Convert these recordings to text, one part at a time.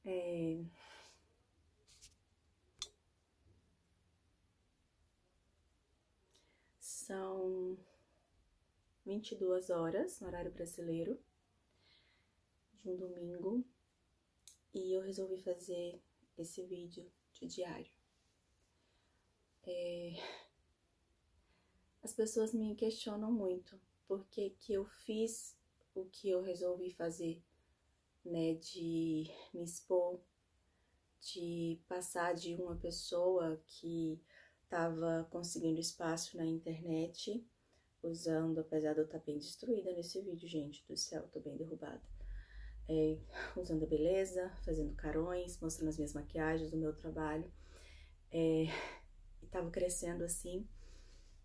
É... São 22 horas no horário brasileiro de um domingo e eu resolvi fazer esse vídeo de diário. As pessoas me questionam muito por que eu fiz o que eu resolvi fazer, né, de me expor, de passar de uma pessoa que estava conseguindo espaço na internet, usando, apesar de eu estar bem destruída nesse vídeo, gente do céu, tô bem derrubada, usando a beleza, fazendo carões, mostrando as minhas maquiagens do meu trabalho, e tava crescendo assim,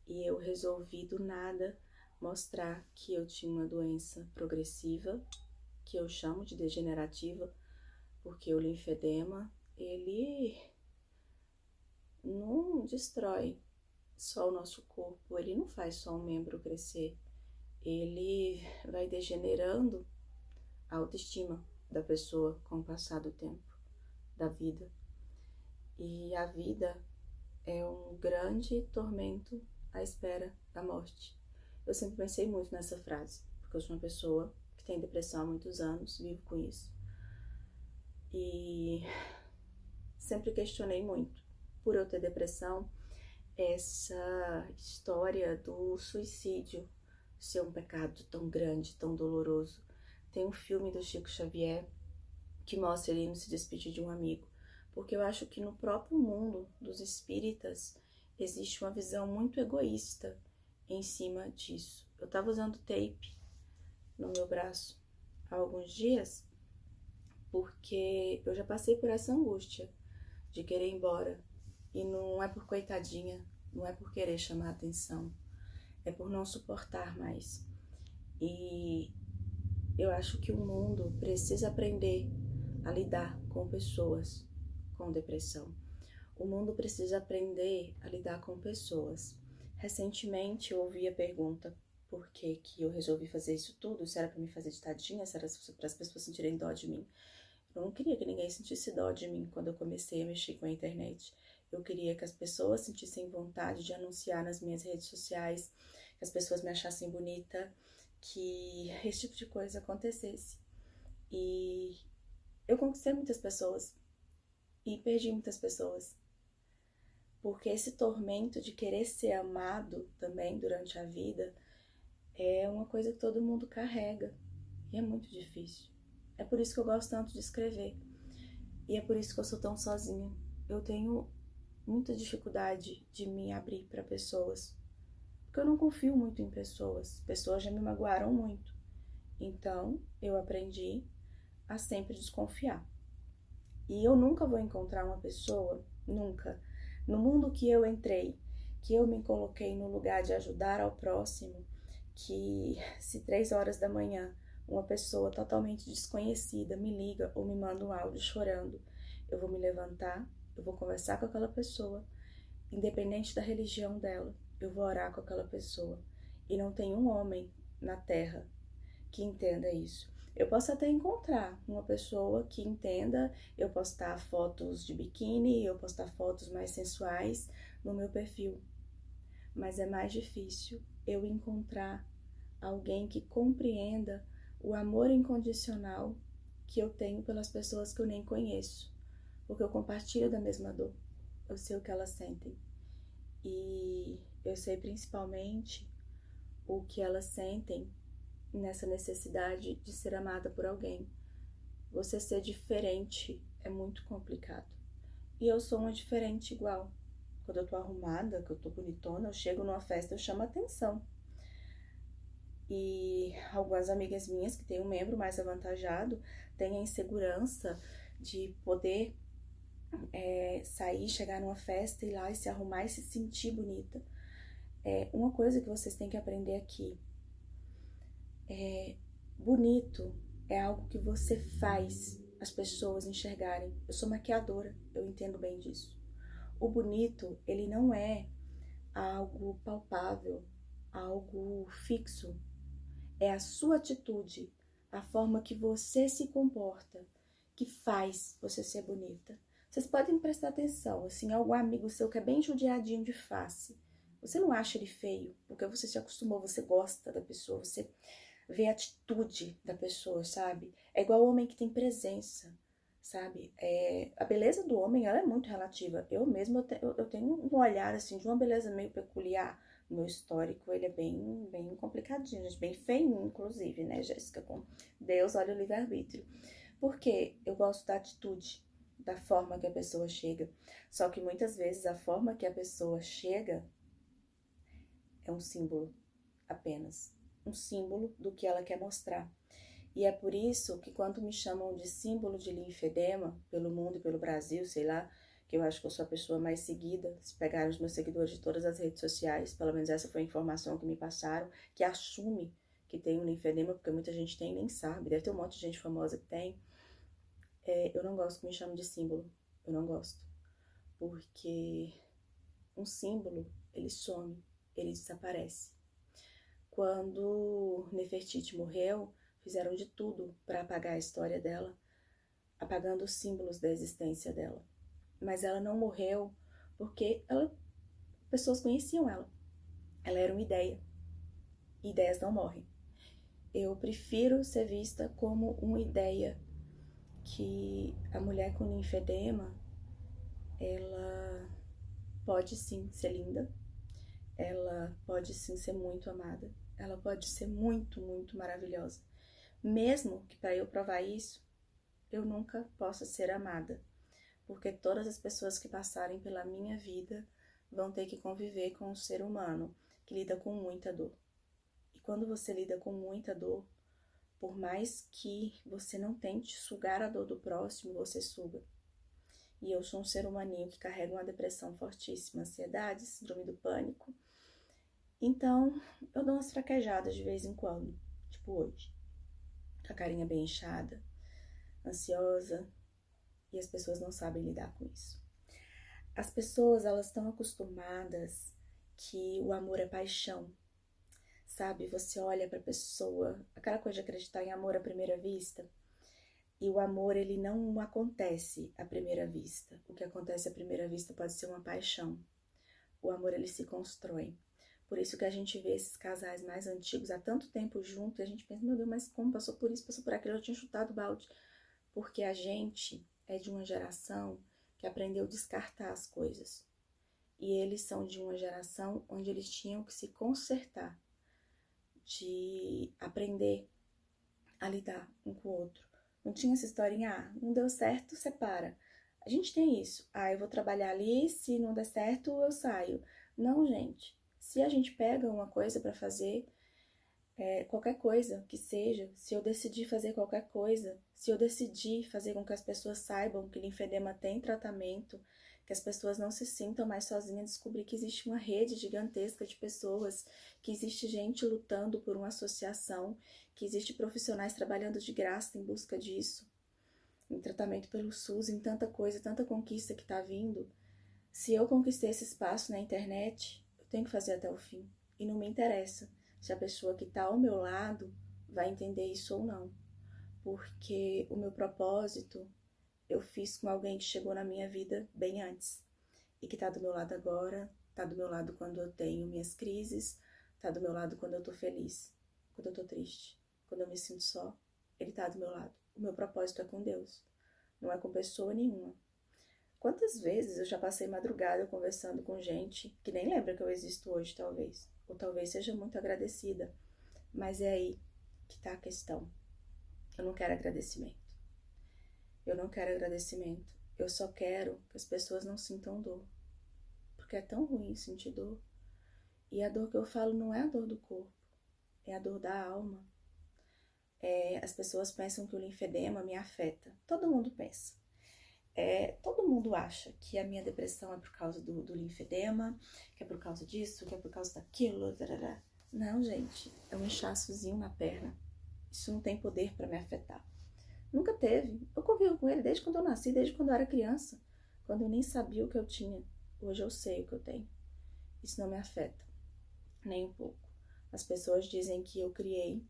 e eu resolvi do nada mostrar que eu tinha uma doença progressiva, que eu chamo de degenerativa, porque o linfedema, ele não destrói só o nosso corpo, ele não faz só um membro crescer, ele vai degenerando a autoestima da pessoa com o passar do tempo, da vida. E a vida é um grande tormento à espera da morte. Eu sempre pensei muito nessa frase, porque eu sou uma pessoa que tem depressão há muitos anos, vivo com isso. E sempre questionei muito, por eu ter depressão, essa história do suicídio ser um pecado tão grande, tão doloroso. Tem um filme do Chico Xavier que mostra ele indo se despedir de um amigo, porque eu acho que no próprio mundo dos espíritas existe uma visão muito egoísta em cima disso. Eu estava usando tape no meu braço há alguns dias, porque eu já passei por essa angústia de querer ir embora, e não é por coitadinha, não é por querer chamar atenção, é por não suportar mais. E eu acho que o mundo precisa aprender a lidar com pessoas com depressão. O mundo precisa aprender a lidar com pessoas. Recentemente eu ouvi a pergunta por que eu resolvi fazer isso tudo, se era para me fazer de tadinha, se era para as pessoas sentirem dó de mim. Eu não queria que ninguém sentisse dó de mim quando eu comecei a mexer com a internet. Eu queria que as pessoas sentissem vontade de anunciar nas minhas redes sociais, que as pessoas me achassem bonita, que esse tipo de coisa acontecesse. E eu conquistei muitas pessoas e perdi muitas pessoas. Porque esse tormento de querer ser amado também durante a vida é uma coisa que todo mundo carrega e é muito difícil. É por isso que eu gosto tanto de escrever e é por isso que eu sou tão sozinha. Eu tenho muita dificuldade de me abrir para pessoas, porque eu não confio muito em pessoas. Pessoas já me magoaram muito. Então, eu aprendi a sempre desconfiar. E eu nunca vou encontrar uma pessoa, nunca, no mundo que eu entrei, que eu me coloquei no lugar de ajudar ao próximo, que se 3 horas da manhã uma pessoa totalmente desconhecida me liga ou me manda um áudio chorando, eu vou me levantar, eu vou conversar com aquela pessoa, independente da religião dela, eu vou orar com aquela pessoa. E não tem um homem na terra que entenda isso. Eu posso até encontrar uma pessoa que entenda, eu postar fotos de biquíni, eu postar fotos mais sensuais no meu perfil. Mas é mais difícil eu encontrar alguém que compreenda o amor incondicional que eu tenho pelas pessoas que eu nem conheço. Porque eu compartilho da mesma dor. Eu sei o que elas sentem. E eu sei principalmente o que elas sentem nessa necessidade de ser amada por alguém. Você ser diferente é muito complicado. E eu sou uma diferente igual. Quando eu tô arrumada, que eu tô bonitona, eu chego numa festa, eu chamo atenção. E algumas amigas minhas que têm um membro mais avantajado têm a insegurança de poder sair, chegar numa festa, ir lá e se arrumar e se sentir bonita. Uma coisa que vocês têm que aprender aqui bonito é algo que você faz as pessoas enxergarem. Eu sou maquiadora, eu entendo bem disso. O bonito, ele não é algo palpável, algo fixo. É a sua atitude, a forma que você se comporta, que faz você ser bonita. Vocês podem prestar atenção, assim, algum amigo seu que é bem judiadinho de face. Você não acha ele feio, porque você se acostumou, você gosta da pessoa, você vê a atitude da pessoa, sabe? É igual o homem que tem presença, sabe? A beleza do homem, ela é muito relativa. Eu mesma, eu tenho um olhar, assim, de uma beleza meio peculiar. O meu histórico, ele é bem complicadinho, gente, bem feinho, inclusive, né, Jéssica? Com Deus, olha o livre-arbítrio. Porque eu gosto da atitude, da forma que a pessoa chega. Só que muitas vezes a forma que a pessoa chega é um símbolo apenas. Um símbolo do que ela quer mostrar. E é por isso que quando me chamam de símbolo de linfedema, pelo mundo e pelo Brasil, sei lá, que eu acho que eu sou a pessoa mais seguida, se pegaram os meus seguidores de todas as redes sociais, pelo menos essa foi a informação que me passaram, que assume que tem um linfedema, porque muita gente tem e nem sabe, deve ter um monte de gente famosa que tem. Eu não gosto que me chamem de símbolo, eu não gosto, porque um símbolo, ele some, ele desaparece. Quando Nefertiti morreu, fizeram de tudo para apagar a história dela, apagando os símbolos da existência dela. Mas ela não morreu porque pessoas conheciam ela. Ela era uma ideia. E ideias não morrem. Eu prefiro ser vista como uma ideia que a mulher com linfedema, ela pode sim ser linda, ela pode sim ser muito amada, ela pode ser muito, muito maravilhosa. Mesmo que para eu provar isso, eu nunca possa ser amada, porque todas as pessoas que passarem pela minha vida vão ter que conviver com um ser humano que lida com muita dor. E quando você lida com muita dor, por mais que você não tente sugar a dor do próximo, você suga. E eu sou um ser humaninho que carrega uma depressão fortíssima, ansiedade, síndrome do pânico. Então, eu dou umas fraquejadas de vez em quando, tipo hoje. Com a carinha bem inchada, ansiosa, e as pessoas não sabem lidar com isso. As pessoas, elas estão acostumadas que o amor é paixão, sabe? Você olha pra pessoa, aquela coisa de acreditar em amor à primeira vista, e o amor, ele não acontece à primeira vista. O que acontece à primeira vista pode ser uma paixão. O amor, ele se constrói. Por isso que a gente vê esses casais mais antigos há tanto tempo juntos, e a gente pensa, meu Deus, mas como passou por isso, passou por aquilo, eu tinha chutado o balde. Porque a gente é de uma geração que aprendeu a descartar as coisas. E eles são de uma geração onde eles tinham que se consertar, de aprender a lidar um com o outro. Não tinha essa historinha, não deu certo, separa. A gente tem isso, eu vou trabalhar ali, se não der certo, eu saio. Não, gente. Se a gente pega uma coisa para fazer, qualquer coisa que seja, se eu decidir fazer qualquer coisa, se eu decidir fazer com que as pessoas saibam que linfedema tem tratamento, que as pessoas não se sintam mais sozinhas, descobrir que existe uma rede gigantesca de pessoas, que existe gente lutando por uma associação, que existe profissionais trabalhando de graça em busca disso, em tratamento pelo SUS, em tanta coisa, tanta conquista que está vindo. Se eu conquistei esse espaço na internet, eu tenho que fazer até o fim. E não me interessa se a pessoa que está ao meu lado vai entender isso ou não. Porque o meu propósito eu fiz com alguém que chegou na minha vida bem antes. E que está do meu lado agora, está do meu lado quando eu tenho minhas crises, está do meu lado quando eu estou feliz, quando eu estou triste, quando eu me sinto só, ele está do meu lado. O meu propósito é com Deus, não é com pessoa nenhuma. Quantas vezes eu já passei madrugada conversando com gente que nem lembra que eu existo hoje, talvez. Ou talvez seja muito agradecida. Mas é aí que está a questão. Eu não quero agradecimento. Eu não quero agradecimento. Eu só quero que as pessoas não sintam dor. Porque é tão ruim sentir dor. E a dor que eu falo não é a dor do corpo. É a dor da alma. As pessoas pensam que o linfedema me afeta. Todo mundo pensa. Todo mundo acha que a minha depressão é por causa do linfedema, que é por causa disso, que é por causa daquilo. Tarará. Não, gente. É um inchaçozinho na perna. Isso não tem poder para me afetar. Nunca teve. Eu convivo com ele desde quando eu nasci, desde quando eu era criança. Quando eu nem sabia o que eu tinha. Hoje eu sei o que eu tenho. Isso não me afeta. Nem um pouco. As pessoas dizem que eu criei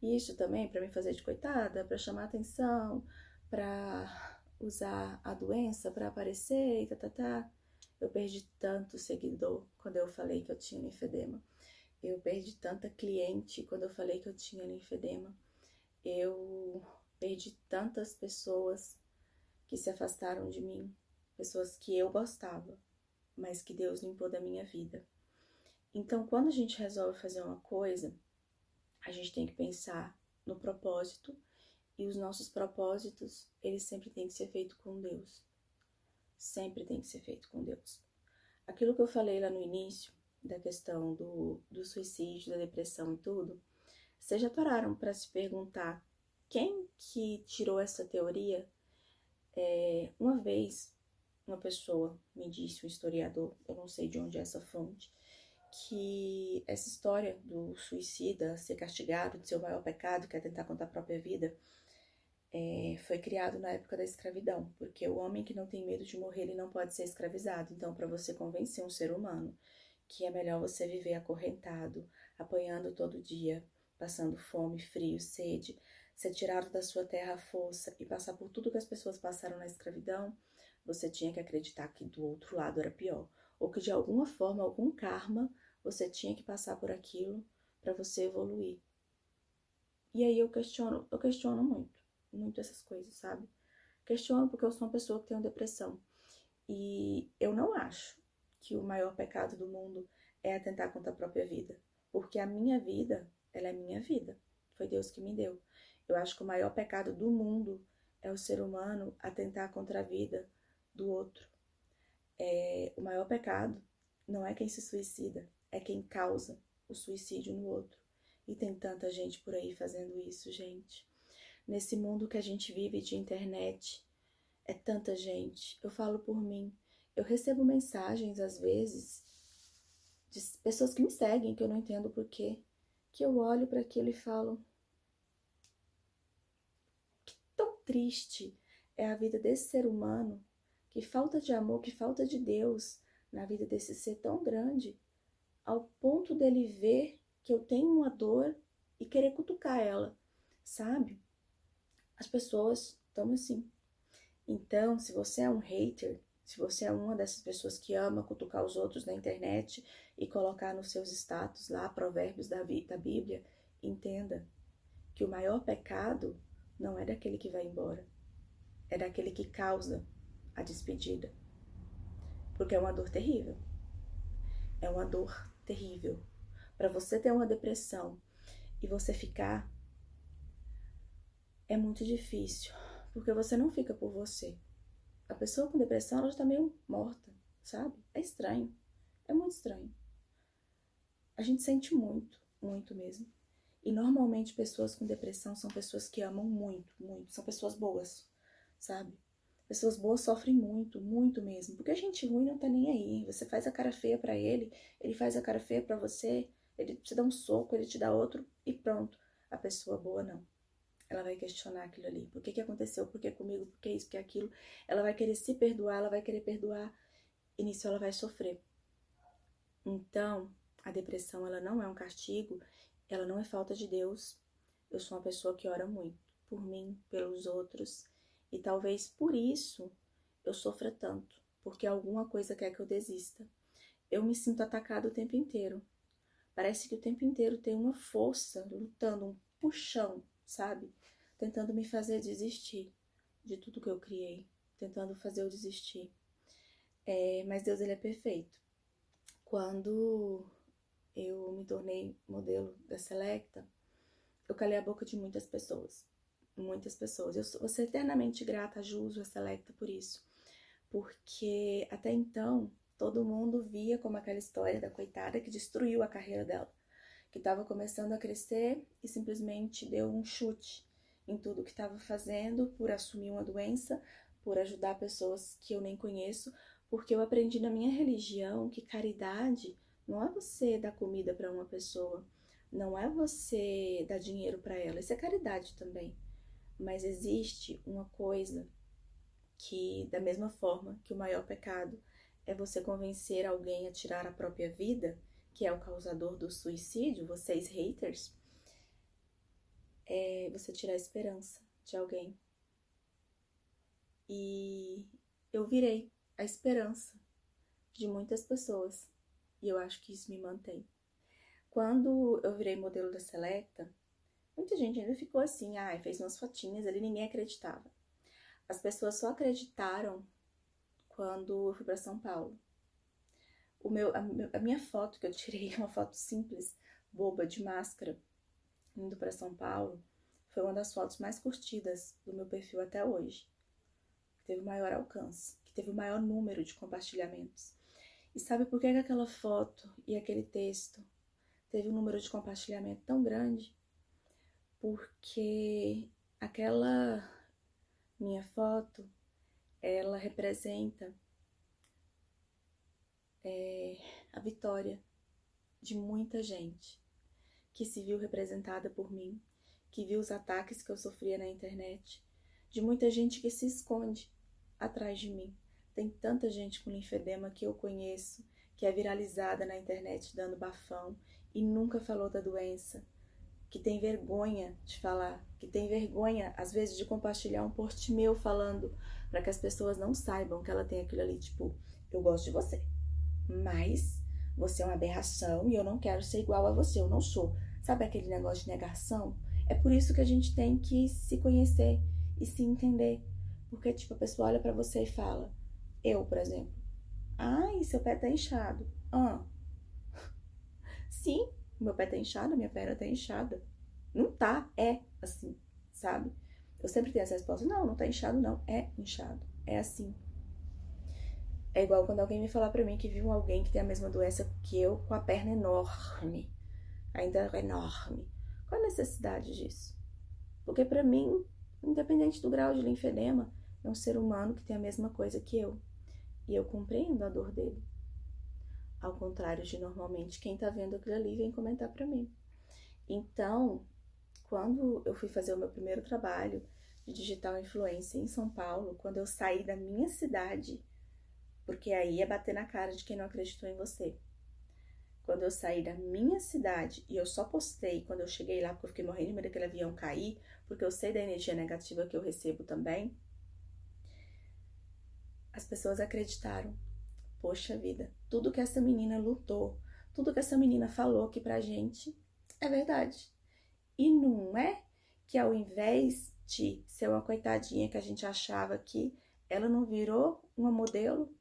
isso também para me fazer de coitada, para chamar atenção, pra usar a doença pra aparecer e tá. Eu perdi tanto seguidor quando eu falei que eu tinha linfedema. Eu perdi tanta cliente quando eu falei que eu tinha linfedema. Eu perdi tantas pessoas que se afastaram de mim, pessoas que eu gostava, mas que Deus limpou da minha vida. Então, quando a gente resolve fazer uma coisa, a gente tem que pensar no propósito, e os nossos propósitos, eles sempre têm que ser feitos com Deus. Sempre tem que ser feito com Deus. Aquilo que eu falei lá no início, da questão do suicídio, da depressão e tudo, vocês já pararam para se perguntar quem que tirou essa teoria? Uma vez, uma pessoa me disse, um historiador, eu não sei de onde é essa fonte, que essa história do suicida ser castigado de seu maior pecado, que é tentar contar a própria vida, foi criado na época da escravidão, porque o homem que não tem medo de morrer, ele não pode ser escravizado. Então, para você convencer um ser humano que é melhor você viver acorrentado, apanhando todo dia, passando fome, frio, sede, ser tirado da sua terra à força e passar por tudo que as pessoas passaram na escravidão, você tinha que acreditar que do outro lado era pior, ou que de alguma forma, algum karma, você tinha que passar por aquilo para você evoluir. E aí eu questiono muito essas coisas, sabe? Questiono porque eu sou uma pessoa que tem depressão. E eu não acho que o maior pecado do mundo é atentar contra a própria vida. Porque a minha vida, ela é minha vida. Foi Deus que me deu. Eu acho que o maior pecado do mundo é o ser humano atentar contra a vida do outro. O maior pecado não é quem se suicida, é quem causa o suicídio no outro. E tem tanta gente por aí fazendo isso, gente. Nesse mundo que a gente vive de internet, é tanta gente. Eu falo por mim. Eu recebo mensagens, às vezes, de pessoas que me seguem, que eu não entendo por quê, que eu olho para aquilo e falo: que tão triste é a vida desse ser humano, que falta de amor, que falta de Deus na vida desse ser tão grande, ao ponto dele ver que eu tenho uma dor e querer cutucar ela, sabe? As pessoas estão assim. Então, se você é um hater, se você é uma dessas pessoas que ama cutucar os outros na internet e colocar nos seus status lá provérbios da Bíblia, entenda que o maior pecado não é daquele que vai embora, é daquele que causa a despedida. Porque é uma dor terrível. É uma dor terrível. Para você ter uma depressão e você ficar, é muito difícil, porque você não fica por você. A pessoa com depressão, ela já tá meio morta, sabe? É estranho. É muito estranho. A gente sente muito, muito mesmo. E normalmente pessoas com depressão são pessoas que amam muito, muito. São pessoas boas, sabe? Pessoas boas sofrem muito, muito mesmo. Porque a gente ruim não tá nem aí. Você faz a cara feia pra ele, ele faz a cara feia pra você, ele te dá um soco, ele te dá outro e pronto. A pessoa boa não. Ela vai questionar aquilo ali. Por que aconteceu? Por que comigo? Por que isso? Por que aquilo? Ela vai querer se perdoar, ela vai querer perdoar. E nisso ela vai sofrer. Então, a depressão, ela não é um castigo, ela não é falta de Deus. Eu sou uma pessoa que ora muito. Por mim, pelos outros. E talvez por isso eu sofra tanto. Porque alguma coisa quer que eu desista. Eu me sinto atacada o tempo inteiro. Parece que o tempo inteiro tem uma força lutando, um puxão, sabe? Tentando me fazer desistir de tudo que eu criei, tentando fazer eu desistir. Mas Deus, ele é perfeito. Quando eu me tornei modelo da Selecta, eu calei a boca de muitas pessoas. Muitas pessoas. Eu vou ser eternamente grata a Juso, a Selecta, por isso. Porque até então, todo mundo via como aquela história da coitada que destruiu a carreira dela, que estava começando a crescer e simplesmente deu um chute em tudo que estava fazendo por assumir uma doença, por ajudar pessoas que eu nem conheço, porque eu aprendi na minha religião que caridade não é você dar comida para uma pessoa, não é você dar dinheiro para ela, isso é caridade também. Mas existe uma coisa que, da mesma forma que o maior pecado é você convencer alguém a tirar a própria vida, que é o causador do suicídio, vocês haters, é você tirar a esperança de alguém. E eu virei a esperança de muitas pessoas. E eu acho que isso me mantém. Quando eu virei modelo da Selecta, muita gente ainda ficou assim, fez umas fotinhas ali, ninguém acreditava. As pessoas só acreditaram quando eu fui para São Paulo. A minha foto que eu tirei, uma foto simples, boba, de máscara, indo para São Paulo, foi uma das fotos mais curtidas do meu perfil até hoje. Que teve o maior alcance, que teve o maior número de compartilhamentos. E sabe por que aquela foto e aquele texto teve um número de compartilhamento tão grande? Porque aquela minha foto, ela representa a vitória de muita gente que se viu representada por mim, que viu os ataques que eu sofria na internet, de muita gente que se esconde atrás de mim. Tem tanta gente com linfedema que eu conheço, que é viralizada na internet dando bafão e nunca falou da doença, que tem vergonha de falar, que tem vergonha, às vezes, de compartilhar um post meu falando para que as pessoas não saibam que ela tem aquilo ali, tipo, eu gosto de você, mas você é uma aberração e eu não quero ser igual a você, eu não sou. Sabe aquele negócio de negação? É por isso que a gente tem que se conhecer e se entender. Porque, tipo, a pessoa olha pra você e fala, eu, por exemplo, ai, seu pé tá inchado. Sim, meu pé tá inchado, minha perna tá inchada. Não tá, é assim, sabe? Eu sempre tenho essa resposta, não tá inchado não, é inchado, é assim. É igual quando alguém me falar pra mim que viu alguém que tem a mesma doença que eu com a perna enorme, ainda enorme. Qual a necessidade disso? Porque pra mim, independente do grau de linfedema, é um ser humano que tem a mesma coisa que eu. E eu compreendo a dor dele. Ao contrário de normalmente quem tá vendo aquilo ali vem comentar pra mim. Então, quando eu fui fazer o meu primeiro trabalho de digital influencer em São Paulo, quando eu saí da minha cidade, porque aí é bater na cara de quem não acreditou em você. Quando eu saí da minha cidade e eu só postei quando eu cheguei lá, porque eu fiquei morrendo de medo daquele avião cair, porque eu sei da energia negativa que eu recebo também, as pessoas acreditaram. Poxa vida, tudo que essa menina lutou, tudo que essa menina falou aqui pra gente é verdade. E não é que ao invés de ser uma coitadinha que a gente achava que ela não virou uma modelo,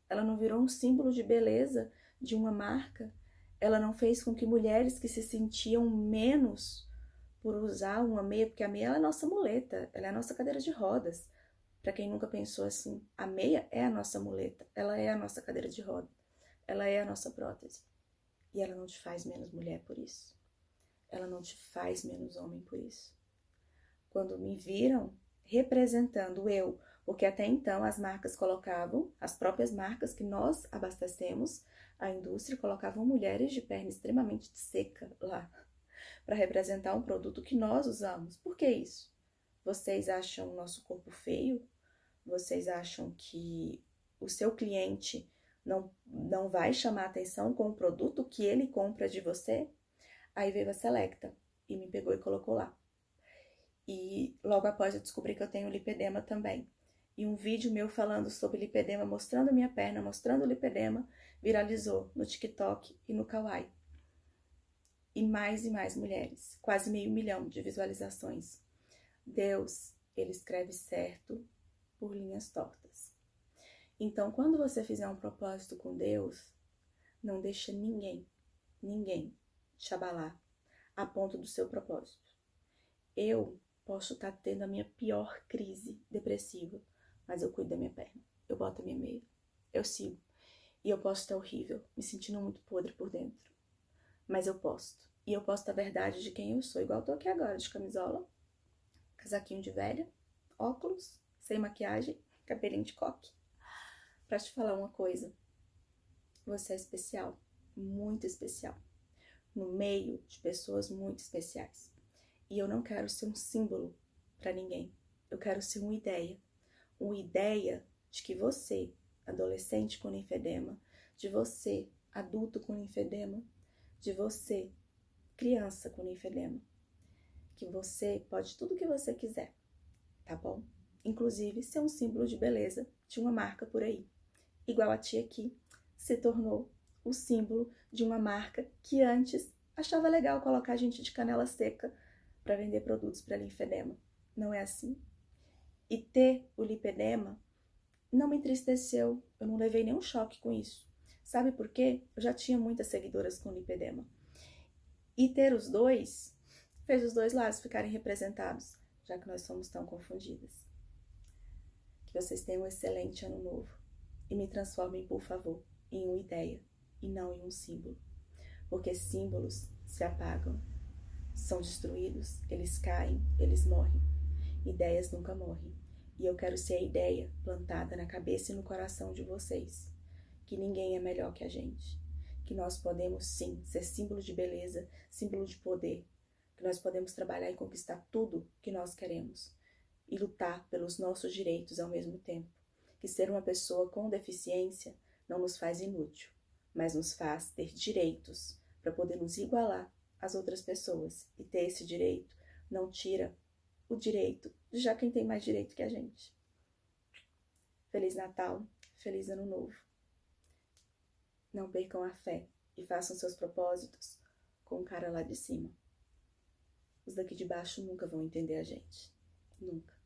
ela não virou um símbolo de beleza de uma marca, ela não fez com que mulheres que se sentiam menos por usar uma meia, porque a meia ela é a nossa muleta, ela é a nossa cadeira de rodas. Para quem nunca pensou assim, a meia é a nossa muleta, ela é a nossa cadeira de roda, ela é a nossa prótese. E ela não te faz menos mulher por isso. Ela não te faz menos homem por isso. Quando me viram representando eu, porque até então as marcas colocavam, as próprias marcas que nós abastecemos, a indústria colocavam mulheres de perna extremamente seca lá, para representar um produto que nós usamos. Por que isso? Vocês acham o nosso corpo feio? Vocês acham que o seu cliente não vai chamar atenção com o produto que ele compra de você? Aí veio a Selecta e me pegou e colocou lá. E logo após eu descobri que eu tenho lipedema também. E um vídeo meu falando sobre lipedema, mostrando a minha perna, mostrando o lipedema, viralizou no TikTok e no Kawaii. E mais mulheres, quase 500 mil de visualizações. Deus, ele escreve certo por linhas tortas. Então, quando você fizer um propósito com Deus, não deixa ninguém te abalar a ponto do seu propósito. Eu posso estar tendo a minha pior crise depressiva, mas eu cuido da minha perna, eu boto a minha meia, eu sigo. E eu posso estar horrível, me sentindo muito podre por dentro, mas eu posto. E eu posto a verdade de quem eu sou, igual eu tô aqui agora, de camisola, casaquinho de velha, óculos, sem maquiagem, cabelinho de coque. Pra te falar uma coisa, você é especial, muito especial, no meio de pessoas muito especiais. E eu não quero ser um símbolo para ninguém, eu quero ser uma ideia de que você, adolescente com linfedema, de você, adulto com linfedema, de você, criança com linfedema, que você pode tudo que você quiser, tá bom? inclusive ser um símbolo de beleza de uma marca por aí. Igual a tia aqui se tornou o símbolo de uma marca que antes achava legal colocar gente de canela seca para vender produtos para linfedema. Não é assim? E ter o lipedema não me entristeceu, eu não levei nenhum choque com isso. Sabe por quê? Eu já tinha muitas seguidoras com lipedema. E ter os dois fez os dois lados ficarem representados, já que nós somos tão confundidas. Que vocês tenham um excelente ano novo e me transformem, por favor, em uma ideia e não em um símbolo. Porque símbolos se apagam, são destruídos, eles caem, eles morrem. Ideias nunca morrem. E eu quero ser a ideia plantada na cabeça e no coração de vocês. Que ninguém é melhor que a gente. Que nós podemos, sim, ser símbolo de beleza, símbolo de poder. Que nós podemos trabalhar e conquistar tudo que nós queremos. E lutar pelos nossos direitos ao mesmo tempo. Que ser uma pessoa com deficiência não nos faz inútil, mas nos faz ter direitos para poder nos igualar às outras pessoas. E ter esse direito não tira o direito de já quem tem mais direito que a gente. Feliz Natal, feliz Ano Novo. Não percam a fé e façam seus propósitos com o cara lá de cima. Os daqui de baixo nunca vão entender a gente. Nunca.